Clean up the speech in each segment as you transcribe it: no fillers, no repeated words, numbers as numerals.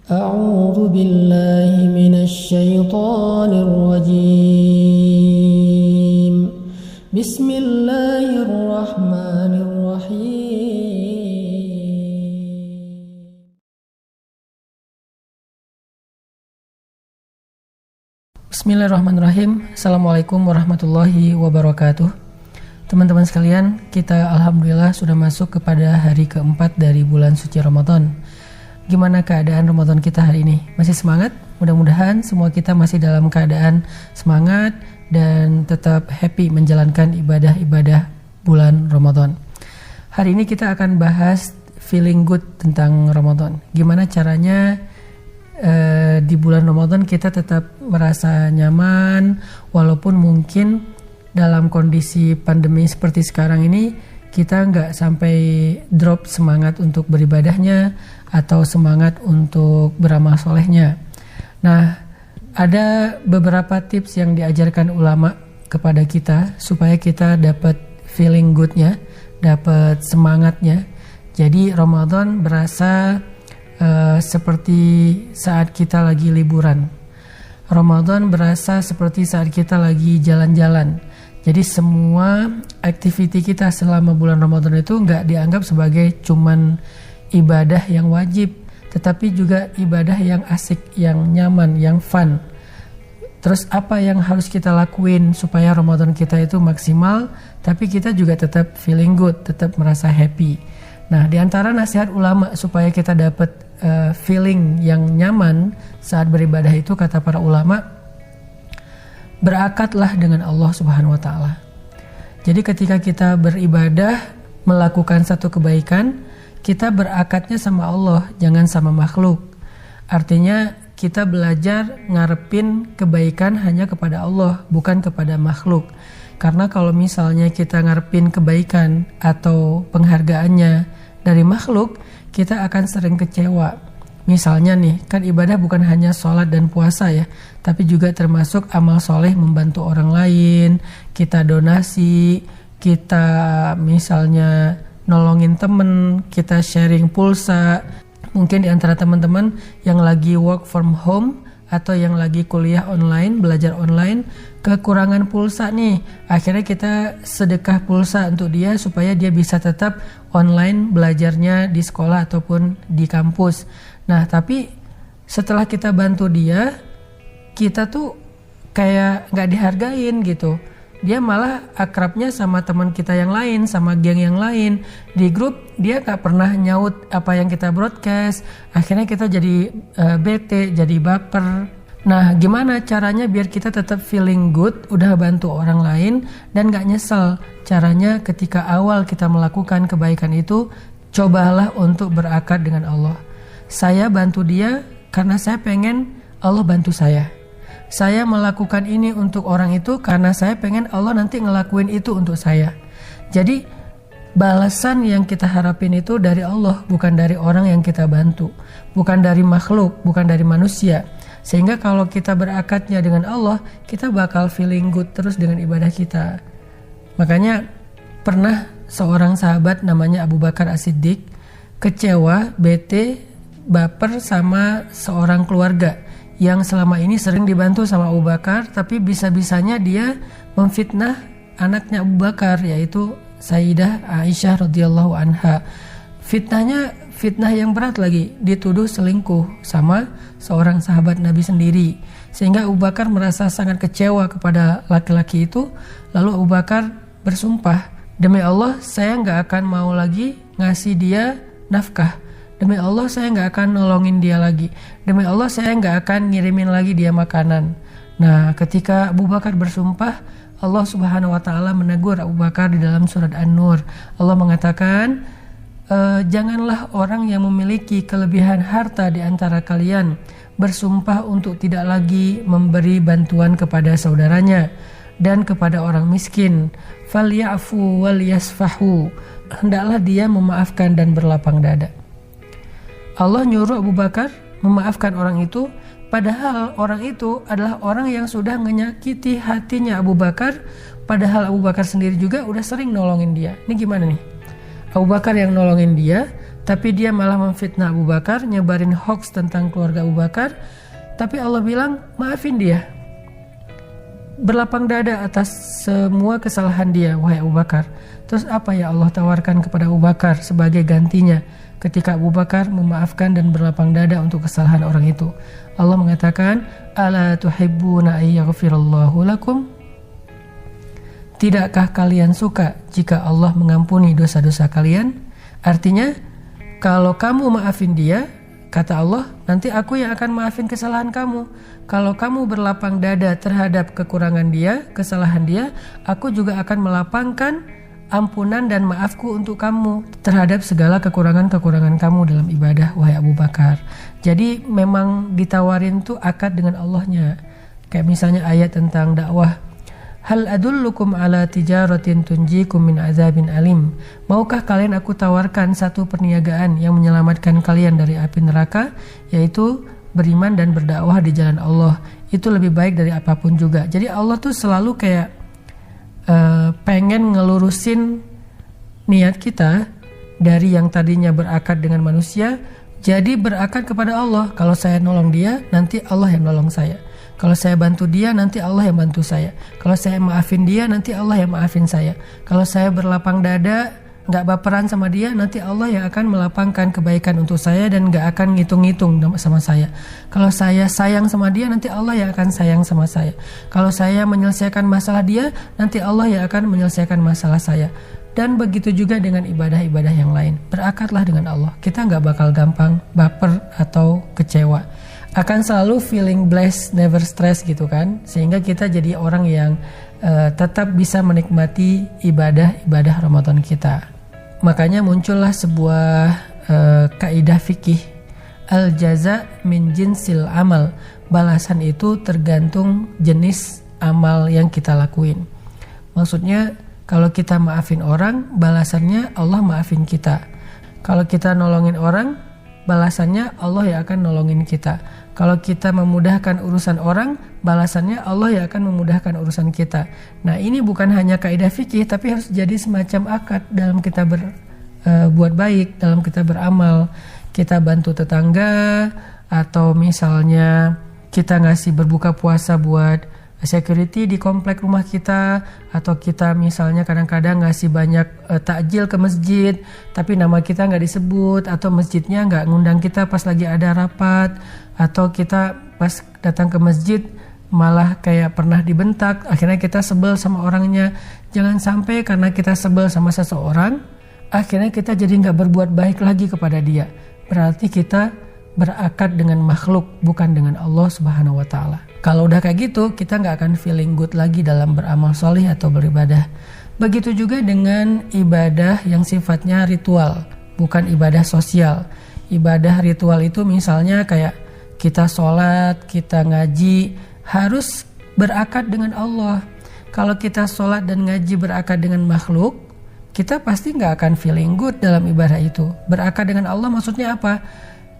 أعوذ بالله من الشيطان الرجيم بسم الله الرحمن الرحيم Bismillahirrahmanirrahim. Assalamualaikum warahmatullahi wabarakatuh. Teman-teman sekalian, kita alhamdulillah sudah masuk kepada hari keempat dari bulan suci Ramadan. Gimana keadaan Ramadan kita hari ini? Masih semangat? Mudah-mudahan semua kita masih dalam keadaan semangat dan tetap happy menjalankan ibadah-ibadah bulan Ramadan. Hari ini kita akan bahas feeling good tentang Ramadan. Gimana caranya di bulan Ramadan kita tetap merasa nyaman walaupun mungkin dalam kondisi pandemi seperti sekarang ini kita nggak sampai drop semangat untuk beribadahnya atau semangat untuk beramal solehnya. Nah, ada beberapa tips yang diajarkan ulama kepada kita supaya kita dapat feeling good-nya, dapat semangatnya. Jadi Ramadan berasa seperti saat kita lagi liburan. Ramadan berasa seperti saat kita lagi jalan-jalan. Jadi semua aktiviti kita selama bulan Ramadan itu nggak dianggap sebagai cuman ibadah yang wajib, tetapi juga ibadah yang asik, yang nyaman, yang fun. Terus apa yang harus kita lakuin supaya Ramadan kita itu maksimal, tapi kita juga tetap feeling good, tetap merasa happy. Nah, di antara nasihat ulama supaya kita dapat feeling yang nyaman saat beribadah itu, kata para ulama, berakatlah dengan Allah Subhanahu wa taala. Jadi ketika kita beribadah, melakukan satu kebaikan, kita berakatnya sama Allah, jangan sama makhluk. Artinya kita belajar ngarepin kebaikan hanya kepada Allah, bukan kepada makhluk. Karena kalau misalnya kita ngarepin kebaikan atau penghargaannya dari makhluk, kita akan sering kecewa. Misalnya nih, kan ibadah bukan hanya sholat dan puasa ya, tapi juga termasuk amal soleh membantu orang lain, kita donasi, kita misalnya nolongin temen, kita sharing pulsa. Mungkin di antara teman-teman yang lagi work from home atau yang lagi kuliah online, belajar online, kekurangan pulsa nih, akhirnya kita sedekah pulsa untuk dia supaya dia bisa tetap online belajarnya di sekolah ataupun di kampus. Nah, tapi setelah kita bantu dia, kita tuh kayak gak dihargain gitu. Dia malah akrabnya sama teman kita yang lain, sama geng yang lain. Di grup dia gak pernah nyaut apa yang kita broadcast. Akhirnya kita jadi bete, jadi baper. Nah, gimana caranya biar kita tetap feeling good, udah bantu orang lain dan gak nyesel? Caranya ketika awal kita melakukan kebaikan itu, cobalah untuk berakad dengan Allah. Saya bantu dia karena saya pengen Allah bantu saya. Saya melakukan ini untuk orang itu karena saya pengen Allah nanti ngelakuin itu untuk saya. Jadi balasan yang kita harapin itu dari Allah, bukan dari orang yang kita bantu, bukan dari makhluk, bukan dari manusia. Sehingga kalau kita berakadnya dengan Allah, kita bakal feeling good terus dengan ibadah kita. Makanya pernah seorang sahabat namanya Abu Bakar As-Siddiq kecewa, bete, baper sama seorang keluarga yang selama ini sering dibantu sama Abu Bakar, tapi bisa-bisanya dia memfitnah anaknya Abu Bakar, yaitu Sayyidah Aisyah radhiyallahu anha. Fitnahnya fitnah yang berat lagi, dituduh selingkuh sama seorang sahabat Nabi sendiri. Sehingga Abu Bakar merasa sangat kecewa kepada laki-laki itu. Lalu Abu Bakar bersumpah, demi Allah saya gak akan mau lagi ngasih dia nafkah. Demi Allah saya gak akan nolongin dia lagi. Demi Allah saya gak akan ngirimin lagi dia makanan. Nah, ketika Abu Bakar bersumpah, Allah Subhanahu wa taala menegur Abu Bakar di dalam surat An-Nur. Allah mengatakan, janganlah orang yang memiliki kelebihan harta di antara kalian bersumpah untuk tidak lagi memberi bantuan kepada saudaranya dan kepada orang miskin. Falyafu wal yasfahu. Hendaklah dia memaafkan dan berlapang dada. Allah nyuruh Abu Bakar memaafkan orang itu, padahal orang itu adalah orang yang sudah menyakiti hatinya Abu Bakar, padahal Abu Bakar sendiri juga udah sering nolongin dia. Ini gimana nih? Abu Bakar yang nolongin dia, tapi dia malah memfitnah Abu Bakar, nyebarin hoax tentang keluarga Abu Bakar. Tapi Allah bilang, maafin dia, berlapang dada atas semua kesalahan dia, wahai Abu Bakar. Terus apa ya Allah tawarkan kepada Abu Bakar sebagai gantinya ketika Abu Bakar memaafkan dan berlapang dada untuk kesalahan orang itu? Allah mengatakan, ala tuhibbuna ayyaghfirallahu lakum? Tidakkah kalian suka jika Allah mengampuni dosa-dosa kalian? Artinya, kalau kamu maafin dia, kata Allah, nanti aku yang akan maafin kesalahan kamu. Kalau kamu berlapang dada terhadap kekurangan dia, kesalahan dia, aku juga akan melapangkan ampunan dan maafku untuk kamu terhadap segala kekurangan-kekurangan kamu dalam ibadah, wahai Abu Bakar. Jadi memang ditawarin tuh akad dengan Allahnya. Kayak misalnya ayat tentang dakwah. Hal adullukum ala tijaratin tunjikum min azabin alim. Maukah kalian aku tawarkan satu perniagaan yang menyelamatkan kalian dari api neraka, yaitu beriman dan berdakwah di jalan Allah. Itu lebih baik dari apapun juga. Jadi Allah tuh selalu kayak pengen ngelurusin niat kita dari yang tadinya berakad dengan manusia, jadi berakad kepada Allah. Kalau saya nolong dia, nanti Allah yang nolong saya. Kalau saya bantu dia, nanti Allah yang bantu saya. Kalau saya maafin dia, nanti Allah yang maafin saya. Kalau saya berlapang dada, gak baperan sama dia, nanti Allah yang akan melapangkan kebaikan untuk saya dan gak akan ngitung-ngitung sama saya. Kalau saya sayang sama dia, nanti Allah yang akan sayang sama saya. Kalau saya menyelesaikan masalah dia, nanti Allah yang akan menyelesaikan masalah saya. Dan begitu juga dengan ibadah-ibadah yang lain. Berakatlah dengan Allah. Kita gak bakal gampang baper atau kecewa. Akan selalu feeling blessed, never stress gitu kan. Sehingga kita jadi orang yang tetap bisa menikmati ibadah-ibadah Ramadan kita. Makanya muncullah sebuah kaidah fikih, al jaza min jinsil amal. Balasan itu tergantung jenis amal yang kita lakuin. Maksudnya kalau kita maafin orang, balasannya Allah maafin kita. Kalau kita nolongin orang, balasannya Allah yang akan nolongin kita. Kalau kita memudahkan urusan orang, balasannya Allah yang akan memudahkan urusan kita. Nah, ini bukan hanya kaidah fikih, tapi harus jadi semacam akad dalam kita berbuat baik, dalam kita beramal. Kita bantu tetangga, atau misalnya kita ngasih berbuka puasa buat security di komplek rumah kita, atau kita misalnya kadang-kadang ngasih banyak takjil ke masjid tapi nama kita nggak disebut, atau masjidnya nggak ngundang kita pas lagi ada rapat, atau kita pas datang ke masjid malah kayak pernah dibentak, akhirnya kita sebel sama orangnya. Jangan sampai karena kita sebel sama seseorang akhirnya kita jadi nggak berbuat baik lagi kepada dia. Berarti kita berakad dengan makhluk, bukan dengan Allah Subhanahu wa Ta'ala. Kalau udah kayak gitu, kita nggak akan feeling good lagi dalam beramal solih atau beribadah. Begitu juga dengan ibadah yang sifatnya ritual, bukan ibadah sosial. Ibadah ritual itu misalnya kayak kita sholat, kita ngaji, harus berakad dengan Allah. Kalau kita sholat dan ngaji berakad dengan makhluk, kita pasti nggak akan feeling good dalam ibadah itu. Berakad dengan Allah maksudnya apa?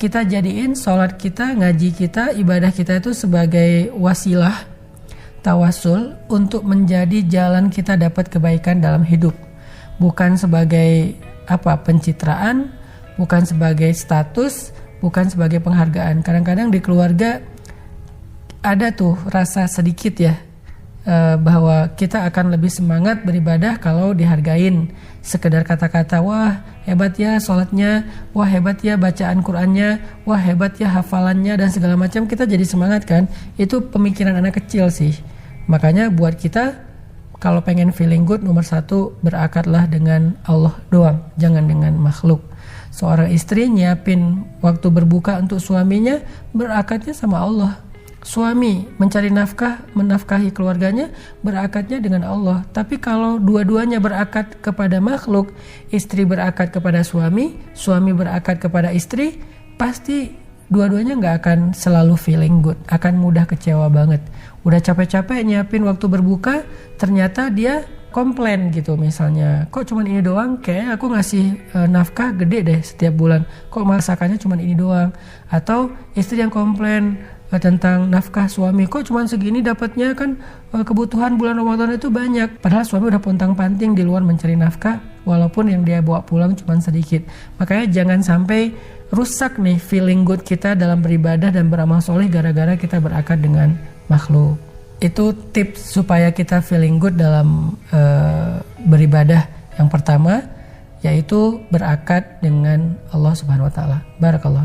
Kita jadiin sholat kita, ngaji kita, ibadah kita itu sebagai wasilah, tawasul untuk menjadi jalan kita dapat kebaikan dalam hidup. Bukan sebagai pencitraan, bukan sebagai status, bukan sebagai penghargaan. Kadang-kadang di keluarga ada tuh rasa sedikit ya, bahwa kita akan lebih semangat beribadah kalau dihargain. Sekedar kata-kata, wah hebat ya sholatnya, wah hebat ya bacaan Qur'annya, wah hebat ya hafalannya dan segala macam, kita jadi semangat kan. Itu pemikiran anak kecil sih. Makanya buat kita kalau pengen feeling good, nomor satu berakadlah dengan Allah doang, jangan dengan makhluk. Seorang istri nyiapin waktu berbuka untuk suaminya, berakadnya sama Allah. Suami mencari nafkah, menafkahi keluarganya, berakadnya dengan Allah. Tapi kalau dua-duanya berakad kepada makhluk, istri berakad kepada suami, suami berakad kepada istri, pasti dua-duanya gak akan selalu feeling good, akan mudah kecewa banget. Udah capek-capek nyiapin waktu berbuka, ternyata dia komplain gitu, misalnya kok cuman ini doang, kayaknya aku ngasih nafkah gede deh setiap bulan, kok masakannya cuman ini doang. Atau istri yang komplain tentang nafkah suami, kok cuman segini dapatnya, kan kebutuhan bulan Ramadan itu banyak, padahal suami udah pontang-panting di luar mencari nafkah walaupun yang dia bawa pulang cuman sedikit. Makanya jangan sampai rusak nih feeling good kita dalam beribadah dan beramal soleh gara-gara kita berakad dengan makhluk. Itu tips supaya kita feeling good dalam beribadah. Yang pertama yaitu berakad dengan Allah Subhanahu wa taala. Barakallah.